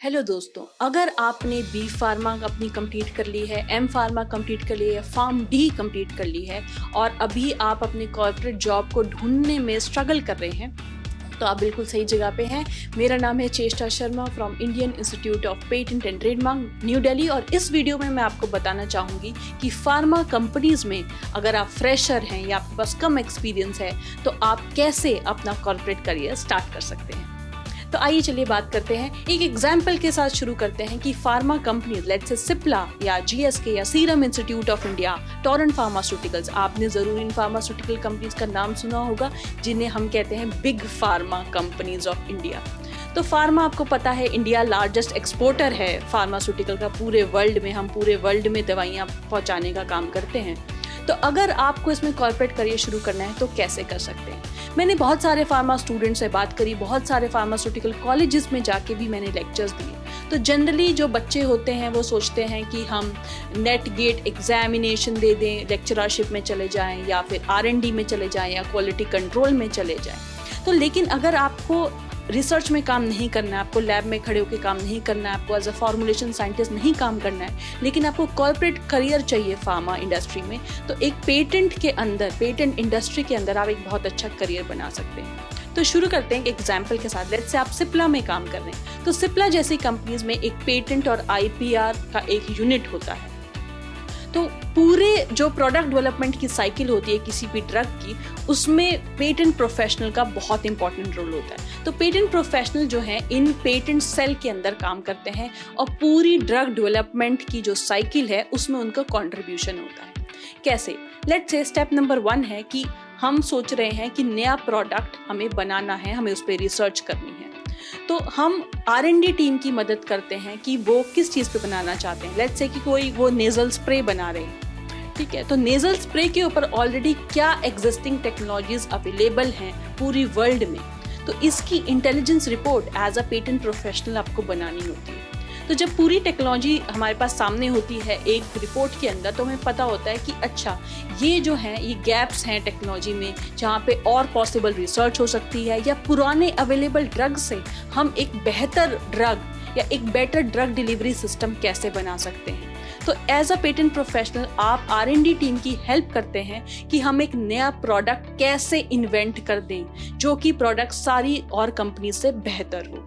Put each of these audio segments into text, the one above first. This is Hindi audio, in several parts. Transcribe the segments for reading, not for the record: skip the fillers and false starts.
हेलो दोस्तों, अगर आपने बी फार्मा अपनी कंप्लीट कर ली है, एम फार्मा कंप्लीट कर ली है, फार्म डी कंप्लीट कर ली है और अभी आप अपने कॉर्पोरेट जॉब को ढूंढने में स्ट्रगल कर रहे हैं, तो आप बिल्कुल सही जगह पे हैं। मेरा नाम है चेष्टा Sharma from Indian institute of patent and trademark new Delhi और इस वीडियो में मैं आपको बताना चाहूँगी कि फार्मा कंपनीज में अगर आप फ्रेशर हैं या आपके पास कम एक्सपीरियंस है तो आप कैसे अपना कॉर्पोरेट करियर स्टार्ट कर सकते हैं। तो आइए चलिए बात करते हैं, एक एग्जाम्पल के साथ शुरू करते हैं कि pharma companies let's say Cipla या जीएसके या serum institute of India, Torrent pharmaceuticals, आपने जरूर इन फार्मास्यूटिकल कंपनीज का नाम सुना होगा जिन्हें हम कहते हैं big pharma companies of India. तो फार्मा आपको पता है इंडिया लार्जेस्ट एक्सपोर्टर है फार्मास्यूटिकल का पूरे वर्ल्ड में, हम पूरे वर्ल्ड में दवाइयाँ पहुँचाने का काम करते हैं। तो अगर आपको इसमें कॉर्पोरेट करियर शुरू करना है तो कैसे कर सकते हैं। मैंने बहुत सारे फार्मा स्टूडेंट्स से बात करी, बहुत सारे फार्मास्यूटिकल कॉलेजेस में जाके भी मैंने लेक्चर्स दिए। तो जनरली जो बच्चे होते हैं वो सोचते हैं कि हम नेट गेट एग्जामिनेशन दे दें, लेक्चरशिप में चले जाएं या फिर R&D में चले जाएं या क्वालिटी कंट्रोल में चले जाएं। तो लेकिन अगर आपको रिसर्च में काम नहीं करना है, आपको लैब में खड़े होकर काम नहीं करना है, आपको एज अ फॉर्मुलेशन साइंटिस्ट नहीं काम करना है, लेकिन आपको कॉर्पोरेट करियर चाहिए फार्मा इंडस्ट्री में, तो एक पेटेंट के अंदर, पेटेंट इंडस्ट्री के अंदर आप एक बहुत अच्छा करियर बना सकते हैं। तो शुरू करते हैं एक एग्जाम्पल के साथ। लेट्स से आप सिप्ला में काम कर रहे हैं, तो सिप्ला जैसी कंपनीज में एक पेटेंट और IPR का एक यूनिट होता है। तो पूरे जो प्रोडक्ट डेवलपमेंट की साइकिल होती है किसी भी ड्रग की, उसमें पेटेंट प्रोफेशनल का बहुत इंपॉर्टेंट रोल होता है। तो पेटेंट प्रोफेशनल जो है इन पेटेंट सेल के अंदर काम करते हैं और पूरी ड्रग डेवलपमेंट की जो साइकिल है उसमें उनका कंट्रीब्यूशन होता है। कैसे? लेट्स से स्टेप नंबर 1 है कि हम सोच रहे हैं कि नया प्रोडक्ट हमें बनाना है, हमें उस पर रिसर्च करनी है। तो हम R&D टीम की मदद करते हैं कि वो किस चीज़ पे बनाना चाहते हैं। लेट्स से कि कोई वो नेजल स्प्रे बना रहे हैं, ठीक है, तो नेजल स्प्रे के ऊपर ऑलरेडी क्या एग्जिस्टिंग टेक्नोलॉजीज अवेलेबल हैं पूरी वर्ल्ड में, तो इसकी intelligence report as a patent professional आपको बनानी होती है। तो जब पूरी टेक्नोलॉजी हमारे पास सामने होती है एक रिपोर्ट के अंदर, तो हमें पता होता है कि अच्छा ये जो है ये गैप्स हैं टेक्नोलॉजी में जहाँ पे और पॉसिबल रिसर्च हो सकती है, या पुराने अवेलेबल ड्रग से हम एक बेहतर ड्रग या एक बेटर ड्रग डिलीवरी सिस्टम कैसे बना सकते हैं। तो एज अ पेटेंट प्रोफेशनल आप R&D टीम की हेल्प करते हैं कि हम एक नया प्रोडक्ट कैसे इन्वेंट कर दें जो कि प्रोडक्ट सारी और कंपनी से बेहतर हो।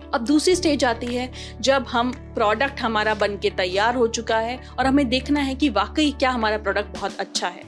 अब दूसरी स्टेज आती है जब हम प्रोडक्ट हमारा बन के तैयार हो चुका है और हमें देखना है कि वाकई क्या हमारा प्रोडक्ट बहुत अच्छा है।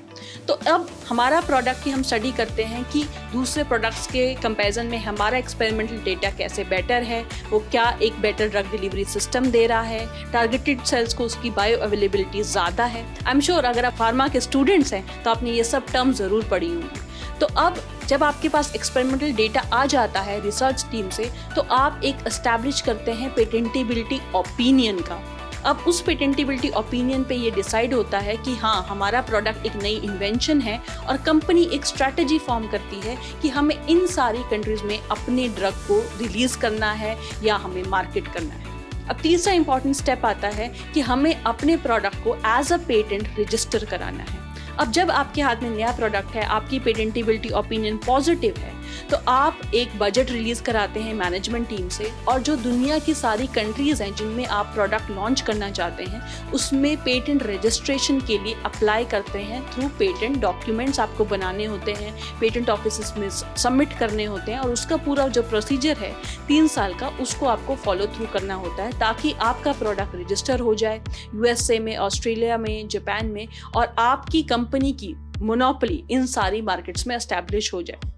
तो अब हमारा प्रोडक्ट की हम स्टडी करते हैं कि दूसरे प्रोडक्ट्स के कंपैरिजन में हमारा एक्सपेरिमेंटल डेटा कैसे बेटर है, वो क्या एक बेटर ड्रग डिलीवरी सिस्टम दे रहा है, टारगेटेड सेल्स को उसकी बायो अवेलेबिलिटी ज़्यादा है। आई एम श्योर अगर आप फार्मा के स्टूडेंट्स हैं तो आपने ये सब टर्म ज़रूर पढ़ी होंगी। तो अब जब आपके पास एक्सपेरिमेंटल डेटा आ जाता है रिसर्च टीम से, तो आप एक एस्टैब्लिश करते हैं पेटेंटेबिलिटी ओपिनियन का। अब उस पेटेंटेबिलिटी ओपिनियन पे ये डिसाइड होता है कि हाँ हमारा प्रोडक्ट एक नई इन्वेंशन है और कंपनी एक स्ट्रैटेजी फॉर्म करती है कि हमें इन सारी कंट्रीज में अपने ड्रग को रिलीज करना है या हमें मार्केट करना है। अब तीसरा इंपॉर्टेंट स्टेप आता है कि हमें अपने प्रोडक्ट को एज अ पेटेंट रजिस्टर कराना है। अब जब आपके हाथ में नया प्रोडक्ट है, आपकी पेटेंटेबिलिटी ओपिनियन पॉजिटिव है, तो आप एक बजट रिलीज कराते हैं मैनेजमेंट टीम से, और जो दुनिया की सारी कंट्रीज हैं जिनमें आप प्रोडक्ट लॉन्च करना चाहते हैं उसमें पेटेंट रजिस्ट्रेशन के लिए अप्लाई करते हैं थ्रू पेटेंट। डॉक्यूमेंट्स आपको बनाने होते हैं, पेटेंट ऑफिस में सबमिट करने होते हैं और उसका पूरा जो प्रोसीजर है 3 साल का, उसको आपको फॉलो थ्रू करना होता है ताकि आपका प्रोडक्ट रजिस्टर हो जाए USA में, ऑस्ट्रेलिया में, जापान में, और आपकी कंपनी की मोनोपोली इन सारी मार्केट्स में एस्टैब्लिश हो जाए।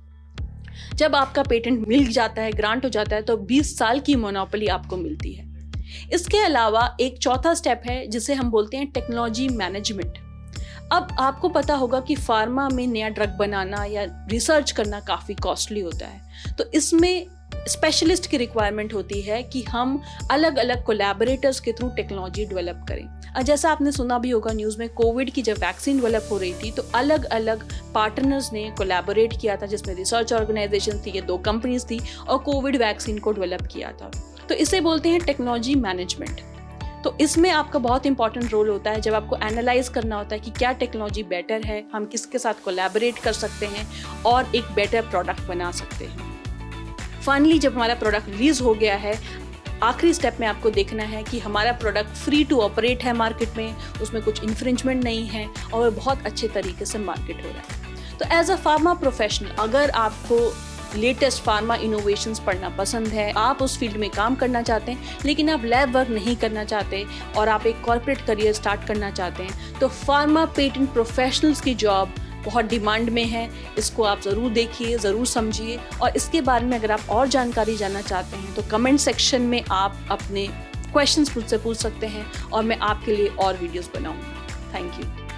जब आपका पेटेंट मिल जाता है, ग्रांट हो जाता है, तो 20 साल की मोनोपोली आपको मिलती है। इसके अलावा एक चौथा स्टेप है जिसे हम बोलते हैं टेक्नोलॉजी मैनेजमेंट। अब आपको पता होगा कि फार्मा में नया ड्रग बनाना या रिसर्च करना काफ़ी कॉस्टली होता है, तो इसमें स्पेशलिस्ट की रिक्वायरमेंट होती है कि हम अलग अलग कोलैबोरेटर्स के थ्रू टेक्नोलॉजी डेवलप करें। जैसा आपने सुना भी होगा न्यूज़ में, कोविड की जब वैक्सीन डेवलप हो रही थी तो अलग अलग पार्टनर्स ने कोलैबोरेट किया था, जिसमें रिसर्च ऑर्गेनाइजेशन थी, ये 2 कंपनीज थी, और कोविड वैक्सीन को डेवलप किया था। तो इसे बोलते हैं टेक्नोलॉजी मैनेजमेंट। तो इसमें आपका बहुत इंपॉर्टेंट रोल होता है जब आपको एनालाइज करना होता है कि क्या टेक्नोलॉजी बेटर है, हम किसके साथ कोलैबोरेट कर सकते हैं और एक बेटर प्रोडक्ट बना सकते हैं। फाइनली जब हमारा प्रोडक्ट रिलीज हो गया है, आखिरी स्टेप में आपको देखना है कि हमारा प्रोडक्ट फ्री टू ऑपरेट है मार्केट में, उसमें कुछ इन्फ्रिंजमेंट नहीं है और वो बहुत अच्छे तरीके से मार्केट हो रहा है। तो एज अ फार्मा प्रोफेशनल, अगर आपको लेटेस्ट फार्मा इनोवेशंस पढ़ना पसंद है, आप उस फील्ड में काम करना चाहते हैं लेकिन आप लैब वर्क नहीं करना चाहते और आप एक कॉर्पोरेट करियर स्टार्ट करना चाहते हैं, तो फार्मा पेटेंट प्रोफेशनल्स की जॉब बहुत डिमांड में है। इसको आप ज़रूर देखिए, ज़रूर समझिए, और इसके बारे में अगर आप और जानकारी जानना चाहते हैं तो कमेंट सेक्शन में आप अपने क्वेश्चंस मुझसे पूछ सकते हैं और मैं आपके लिए और वीडियोस बनाऊंगी। Thank you.